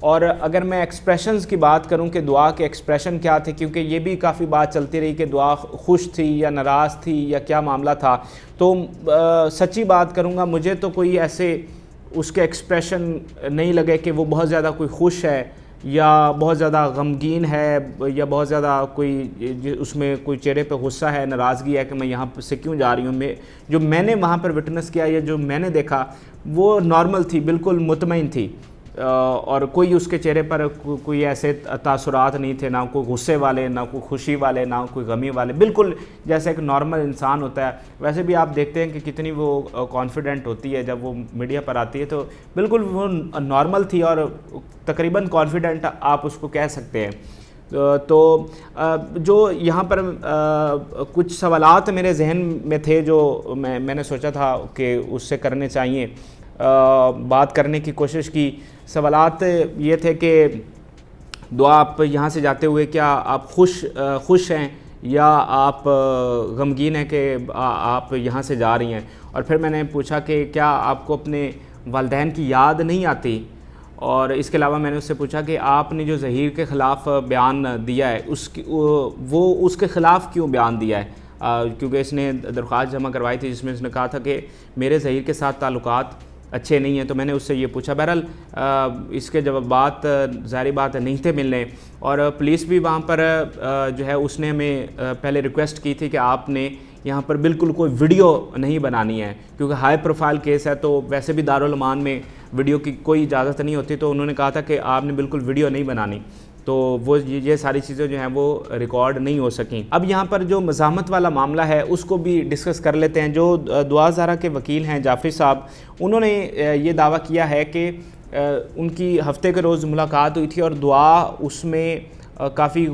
اور اگر میں ایکسپریشنز کی بات کروں کہ دعا کے ایکسپریشن کیا تھے، کیونکہ یہ بھی کافی بات چلتی رہی کہ دعا خوش تھی یا ناراض تھی یا کیا معاملہ تھا، تو سچی بات کروں گا، مجھے تو کوئی ایسے اس کے ایکسپریشن نہیں لگے کہ وہ بہت زیادہ کوئی خوش ہے یا بہت زیادہ غمگین ہے یا بہت زیادہ کوئی اس میں کوئی چہرے پہ غصہ ہے، ناراضگی ہے کہ میں یہاں سے کیوں جا رہی ہوں۔ جو میں نے وہاں پر وٹنس کیا یا جو میں نے دیکھا وہ نارمل تھی، بالکل مطمئن تھی، اور کوئی اس کے چہرے پر کوئی ایسے تاثرات نہیں تھے، نہ کوئی غصے والے، نہ کوئی خوشی والے، نہ کوئی غمی والے، بالکل جیسے ایک نارمل انسان ہوتا ہے ویسے بھی آپ دیکھتے ہیں کہ کتنی وہ کانفیڈنٹ ہوتی ہے جب وہ میڈیا پر آتی ہے، تو بالکل وہ نارمل تھی اور تقریباً کانفیڈنٹ آپ اس کو کہہ سکتے ہیں۔ تو جو یہاں پر کچھ سوالات میرے ذہن میں تھے جو میں نے سوچا تھا کہ اس سے کرنے چاہیے، بات کرنے کی کوشش کی۔ سوالات یہ تھے کہ دعا آپ یہاں سے جاتے ہوئے کیا آپ خوش ہیں یا آپ غمگین ہیں کہ آپ یہاں سے جا رہی ہیں، اور پھر میں نے پوچھا کہ کیا آپ کو اپنے والدین کی یاد نہیں آتی، اور اس کے علاوہ میں نے اس سے پوچھا کہ آپ نے جو ظہیر کے خلاف بیان دیا ہے وہ اس کے خلاف کیوں بیان دیا ہے، کیونکہ اس نے درخواست جمع کروائی تھی جس میں اس نے کہا تھا کہ میرے ظہیر کے ساتھ تعلقات اچھے نہیں ہیں، تو میں نے اس سے یہ پوچھا۔ بہرحال اس کے جوابات ظاہری بات نہیں تھے ملنے، اور پولیس بھی وہاں پر جو ہے اس نے ہمیں پہلے ریکویسٹ کی تھی کہ آپ نے یہاں پر بالکل کوئی ویڈیو نہیں بنانی ہے، کیونکہ ہائی پروفائل کیس ہے، تو ویسے بھی دارالامان میں ویڈیو کی کوئی اجازت نہیں ہوتی، تو انہوں نے کہا تھا کہ آپ نے بالکل ویڈیو نہیں بنانی، تو وہ یہ ساری چیزیں جو ہیں وہ ریکارڈ نہیں ہو سکیں۔ اب یہاں پر جو مزاحمت والا معاملہ ہے اس کو بھی ڈسکس کر لیتے ہیں۔ جو دعا زہرا کے وکیل ہیں جعفری صاحب، انہوں نے یہ دعویٰ کیا ہے کہ ان کی ہفتے کے روز ملاقات ہوئی تھی اور دعا اس میں کافی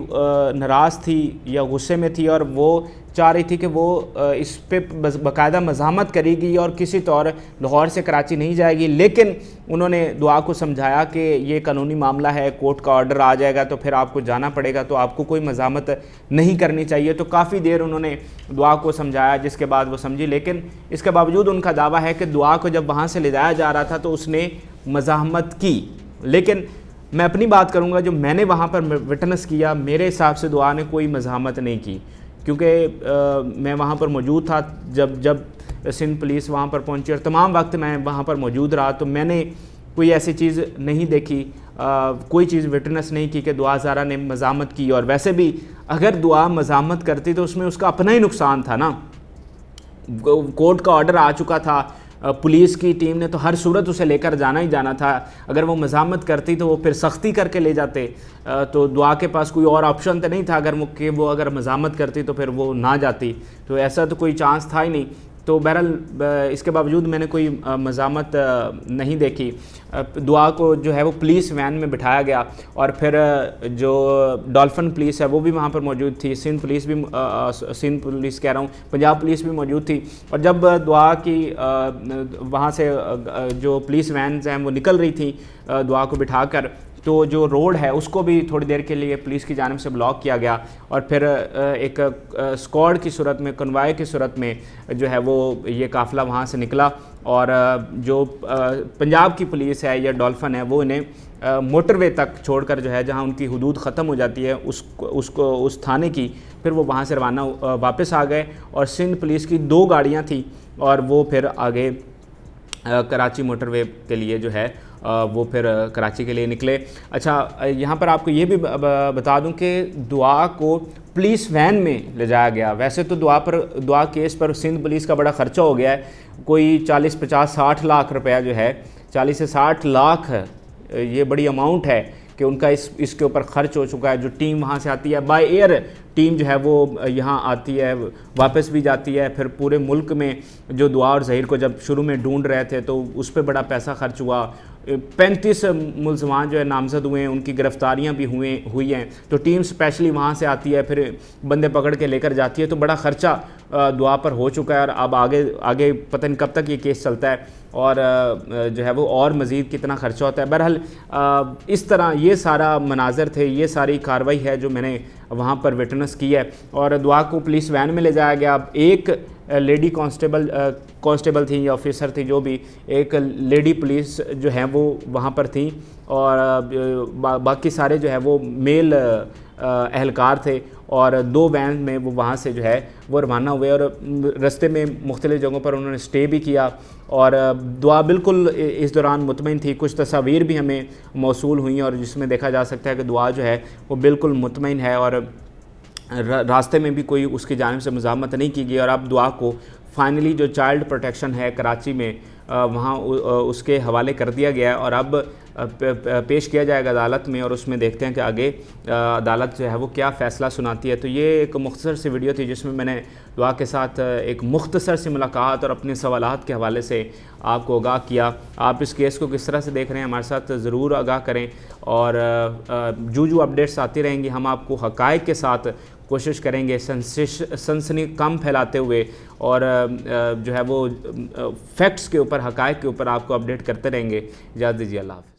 ناراض تھی یا غصے میں تھی، اور وہ چاہ رہی تھی کہ وہ اس پہ باقاعدہ مزاحمت کرے گی اور کسی طور لاہور سے کراچی نہیں جائے گی، لیکن انہوں نے دعا کو سمجھایا کہ یہ قانونی معاملہ ہے، کورٹ کا آرڈر آ جائے گا تو پھر آپ کو جانا پڑے گا، تو آپ کو کوئی مزاحمت نہیں کرنی چاہیے۔ تو کافی دیر انہوں نے دعا کو سمجھایا، جس کے بعد وہ سمجھی، لیکن اس کے باوجود ان کا دعویٰ ہے کہ دعا کو جب وہاں سے لے جایا جا رہا تھا تو اس نے مزاحمت کی۔ لیکن میں اپنی بات کروں گا، جو میں نے وہاں پر وٹنس کیا، میرے حساب سے دعا نے کوئی مزاحمت نہیں کی، کیونکہ میں وہاں پر موجود تھا جب سندھ پولیس وہاں پر پہنچی، اور تمام وقت میں وہاں پر موجود رہا، تو میں نے کوئی ایسی چیز نہیں دیکھی، کوئی چیز وٹنس نہیں کی کہ دعا زہرا نے مزاحمت کی۔ اور ویسے بھی اگر دعا مزاحمت کرتی تو اس میں اس کا اپنا ہی نقصان تھا نا، کورٹ کا آرڈر آ چکا تھا، پولیس کی ٹیم نے تو ہر صورت اسے لے کر جانا ہی جانا تھا، اگر وہ مزاحمت کرتی تو وہ پھر سختی کر کے لے جاتے، تو دعا کے پاس کوئی اور آپشن تو نہیں تھا وہ اگر مزاحمت کرتی تو پھر وہ نہ جاتی، تو ایسا تو کوئی چانس تھا ہی نہیں۔ تو بہرحال اس کے باوجود میں نے کوئی مزاحمت نہیں دیکھی۔ دعا کو جو ہے وہ پولیس وین میں بٹھایا گیا، اور پھر جو ڈولفن پولیس ہے وہ بھی وہاں پر موجود تھی، سندھ پولیس کہہ رہا ہوں، پنجاب پولیس بھی موجود تھی، اور جب دعا کی وہاں سے جو پولیس وینز ہیں وہ نکل رہی تھیں دعا کو بٹھا کر، تو جو روڈ ہے اس کو بھی تھوڑی دیر کے لیے پولیس کی جانب سے بلاک کیا گیا، اور پھر ایک اسکواڈ کی صورت میں، کنوائے کی صورت میں جو ہے وہ یہ قافلہ وہاں سے نکلا، اور جو پنجاب کی پولیس ہے یا ڈولفن ہے وہ انہیں موٹر وے تک چھوڑ کر جو ہے جہاں ان کی حدود ختم ہو جاتی ہے اس تھانے کی، پھر وہ وہاں سے روانہ واپس آ گئے، اور سندھ پولیس کی 2 گاڑیاں تھیں اور وہ پھر آگے کراچی موٹر وے کے لیے جو ہے وہ پھر کراچی کے لیے نکلے۔ اچھا، یہاں پر آپ کو یہ بھی بتا دوں کہ دعا کو پولیس وین میں لے جایا گیا۔ ویسے تو دعا کیس پر سندھ پولیس کا بڑا خرچہ ہو گیا ہے، کوئی 40 50 60 لاکھ روپیہ جو ہے، 40 سے 60 لاکھ یہ بڑی اماؤنٹ ہے کہ ان کا اس کے اوپر خرچ ہو چکا ہے۔ جو ٹیم وہاں سے آتی ہے بائی ایئر ٹیم جو ہے وہ یہاں آتی ہے، واپس بھی جاتی ہے، پھر پورے ملک میں جو دعا اور ظہیر کو جب شروع میں ڈھونڈ رہے تھے تو اس پہ بڑا پیسہ خرچ ہوا، 35 ملزمان جو ہے نامزد ہوئے ہیں، ان کی گرفتاریاں بھی ہوئی ہیں، تو ٹیم اسپیشلی وہاں سے آتی ہے، پھر بندے پکڑ کے لے کر جاتی ہے، تو بڑا خرچہ دعا پر ہو چکا ہے، اور اب آگے پتہ نہیں کب تک یہ کیس چلتا ہے۔ اور جو ہے وہ اور مزید کتنا خرچہ ہوتا ہے. بہرحال اس طرح یہ سارا مناظر تھے, یہ ساری کارروائی ہے جو میں نے وہاں پر وٹنس کی ہے. اور دعا کو پولیس وین میں لے جایا گیا. ایک لیڈی کانسٹیبل تھیں یا آفیسر تھی, جو بھی ایک لیڈی پولیس جو ہیں وہ وہاں پر تھیں, اور باقی سارے جو ہے وہ میل اہلکار تھے, اور 2 وین میں وہ وہاں سے جو ہے وہ روانہ ہوئے. اور رستے میں مختلف جگہوں پر انہوں نے سٹے بھی کیا, اور دعا بالکل اس دوران مطمئن تھی. کچھ تصاویر بھی ہمیں موصول ہوئیں اور جس میں دیکھا جا سکتا ہے کہ دعا جو ہے وہ بالکل مطمئن ہے, اور راستے میں بھی کوئی اس کی جانب سے مزاحمت نہیں کی گئی. اور اب دعا کو فائنلی جو چائلڈ پروٹیکشن ہے کراچی میں وہاں اس کے حوالے کر دیا گیا ہے, اور اب پیش کیا جائے گا عدالت میں, اور اس میں دیکھتے ہیں کہ آگے عدالت جو ہے وہ کیا فیصلہ سناتی ہے. تو یہ ایک مختصر سی ویڈیو تھی جس میں میں نے دعا کے ساتھ ایک مختصر سی ملاقات اور اپنے سوالات کے حوالے سے آپ کو آگاہ کیا. آپ اس کیس کو کس طرح سے دیکھ رہے ہیں ہمارے ساتھ ضرور آگاہ کریں, اور جو اپڈیٹس آتی رہیں گی ہم آپ کو حقائق کے ساتھ کوشش کریں گے سنسنی کم پھیلاتے ہوئے, اور جو ہے وہ فیکٹس کے اوپر, حقائق کے اوپر آپ کو اپڈیٹ کرتے رہیں گے. اجازت دیجیے, اللہ حافظ.